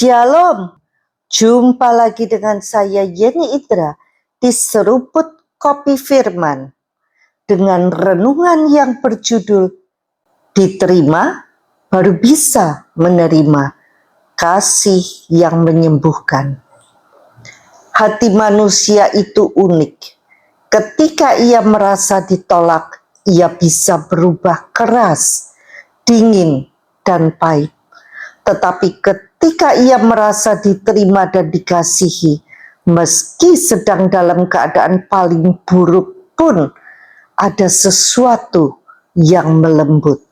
Shalom, jumpa lagi dengan saya Yeni Idra di Seruput Kopi Firman dengan renungan yang berjudul Diterima Baru Bisa Menerima, Kasih yang Menyembuhkan. Hati manusia itu unik. Ketika ia merasa ditolak, ia bisa berubah keras, dingin, dan pahit. Tetapi ketika ia merasa diterima dan dikasihi, meski sedang dalam keadaan paling buruk pun, ada sesuatu yang melembut.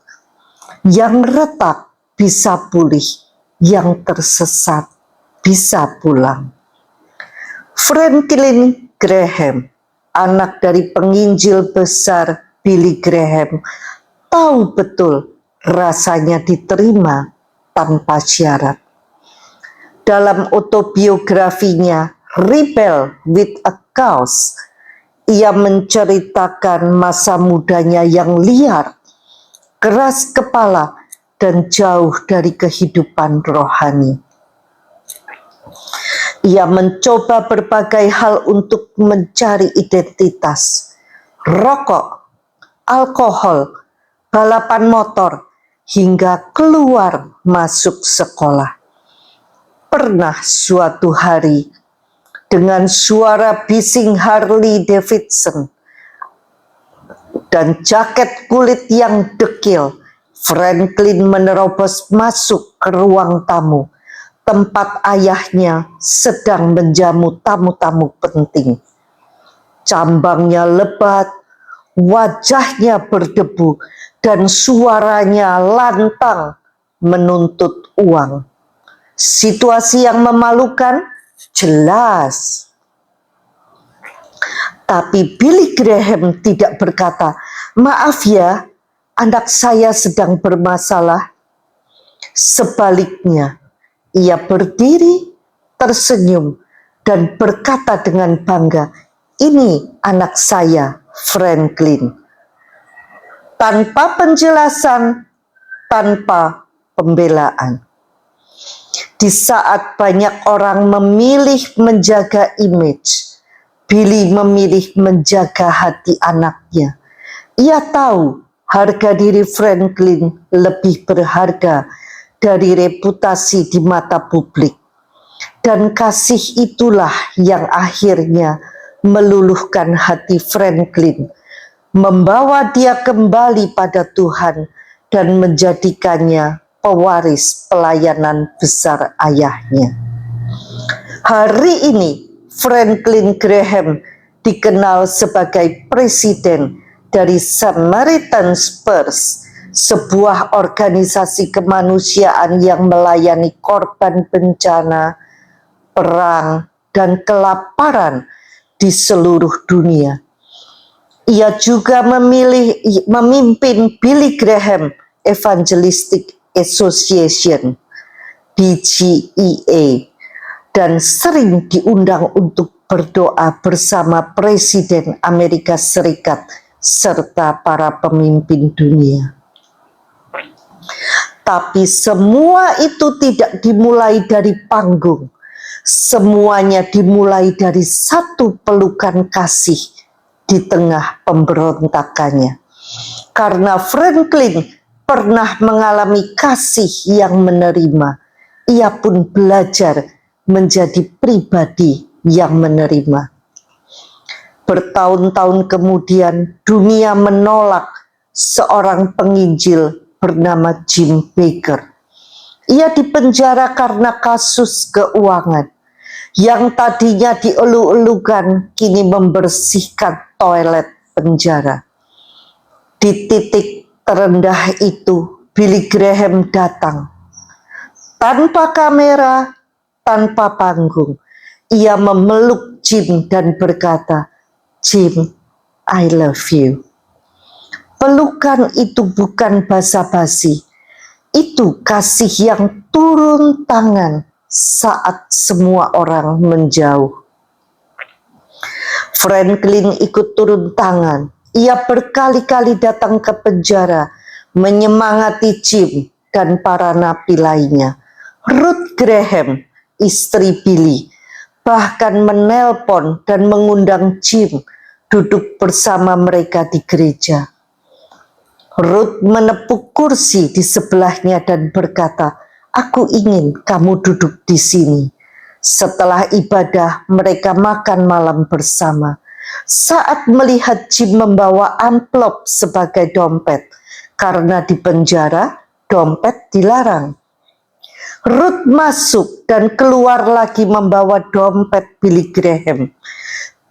Yang retak bisa pulih, yang tersesat bisa pulang. Franklin Graham, anak dari penginjil besar Billy Graham, tahu betul rasanya diterima tanpa syarat. Dalam autobiografinya Rebel with a Cause, ia menceritakan masa mudanya yang liar, keras kepala, dan jauh dari kehidupan rohani. Ia mencoba berbagai hal untuk mencari identitas: rokok, alkohol, balapan motor, hingga keluar masuk sekolah. Pernah suatu hari, dengan suara bising Harley Davidson dan jaket kulit yang dekil, Franklin menerobos masuk ke ruang tamu, tempat ayahnya sedang menjamu tamu-tamu penting. Cambangnya lebat, wajahnya berdebu, dan suaranya lantang menuntut uang. Situasi yang memalukan, jelas. Tapi Billy Graham tidak berkata, "Maaf ya, anak saya sedang bermasalah." Sebaliknya, ia berdiri, tersenyum, dan berkata dengan bangga, "Ini anak saya, Franklin." Tanpa penjelasan, tanpa pembelaan. Di saat banyak orang memilih menjaga image, Billy memilih menjaga hati anaknya. Ia tahu harga diri Franklin lebih berharga dari reputasi di mata publik. Dan kasih itulah yang akhirnya meluluhkan hati Franklin, membawa dia kembali pada Tuhan dan menjadikannya pewaris pelayanan besar ayahnya. Hari ini Franklin Graham dikenal sebagai presiden dari Samaritan Purse, sebuah organisasi kemanusiaan yang melayani korban bencana, perang, dan kelaparan di seluruh dunia. Ia juga memimpin Billy Graham Evangelistic Association (BGEA) dan sering diundang untuk berdoa bersama Presiden Amerika Serikat serta para pemimpin dunia. Tapi semua itu tidak dimulai dari panggung. Semuanya dimulai dari satu pelukan kasih di tengah pemberontakannya. Karena Franklin pernah mengalami kasih yang menerima, ia pun belajar menjadi pribadi yang menerima. Bertahun-tahun kemudian, dunia menolak seorang penginjil bernama Jim Bakker. Ia dipenjara karena kasus keuangan. Yang tadinya dielu-elukan kini membersihkan toilet penjara. Di titik terendah itu, Billy Graham datang. Tanpa kamera, tanpa panggung, ia memeluk Jim dan berkata, "Jim, I love you." Pelukan itu bukan basa-basi. Itu kasih yang turun tangan saat semua orang menjauh. Franklin ikut turun tangan. Ia berkali-kali datang ke penjara, menyemangati Jim dan para napi lainnya. Ruth Graham, istri Billy, bahkan menelpon dan mengundang Jim duduk bersama mereka di gereja. Ruth menepuk kursi di sebelahnya dan berkata, "Aku ingin kamu duduk di sini." Setelah ibadah, mereka makan malam bersama. Saat melihat Jim membawa amplop sebagai dompet, karena di penjara, dompet dilarang. Ruth masuk dan keluar lagi membawa dompet Billy Graham.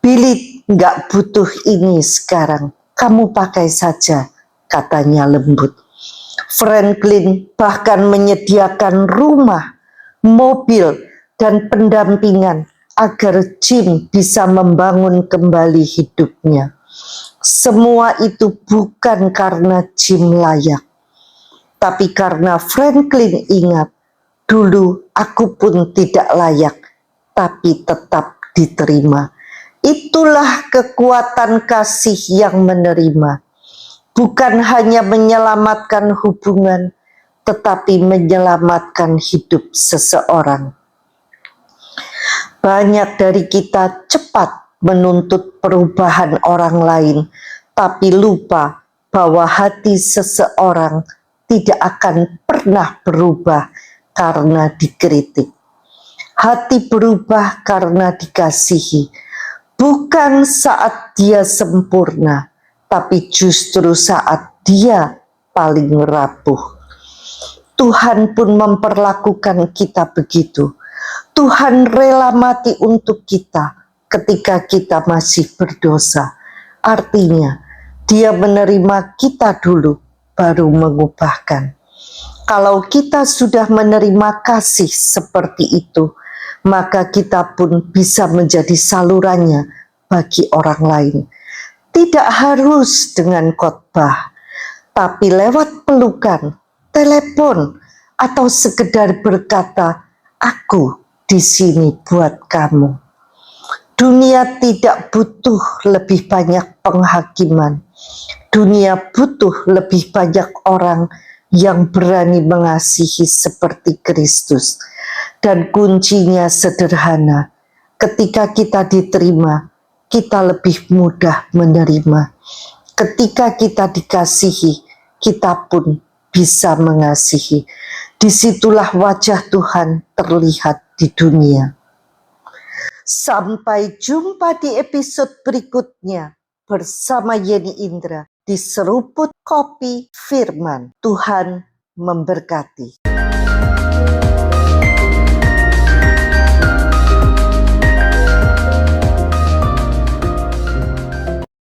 "Billy nggak butuh ini sekarang, kamu pakai saja," katanya lembut. Franklin bahkan menyediakan rumah, mobil, dan pendampingan agar Jim bisa membangun kembali hidupnya. Semua itu bukan karena Jim layak, tapi karena Franklin ingat, dulu aku pun tidak layak, tapi tetap diterima. Itulah kekuatan kasih yang menerima. Bukan hanya menyelamatkan hubungan, tetapi menyelamatkan hidup seseorang. Banyak dari kita cepat menuntut perubahan orang lain, tapi lupa bahwa hati seseorang tidak akan pernah berubah karena dikritik. Hati berubah karena dikasihi, bukan saat dia sempurna, tapi justru saat dia paling rapuh. Tuhan pun memperlakukan kita begitu. Tuhan rela mati untuk kita ketika kita masih berdosa. Artinya, Dia menerima kita dulu, baru mengubahkan. Kalau kita sudah menerima kasih seperti itu, maka kita pun bisa menjadi salurannya bagi orang lain. Tidak harus dengan khotbah, tapi lewat pelukan, telepon, atau sekedar berkata, "Aku di sini buat kamu." Dunia tidak butuh lebih banyak penghakiman. Dunia butuh lebih banyak orang yang berani mengasihi seperti Kristus. Dan kuncinya sederhana. Ketika kita diterima, kita lebih mudah menerima. Ketika kita dikasihi, kita pun bisa mengasihi. Disitulah wajah Tuhan terlihat di dunia. Sampai jumpa di episode berikutnya bersama Yeni Indra di Seruput Kopi Firman. Tuhan memberkati.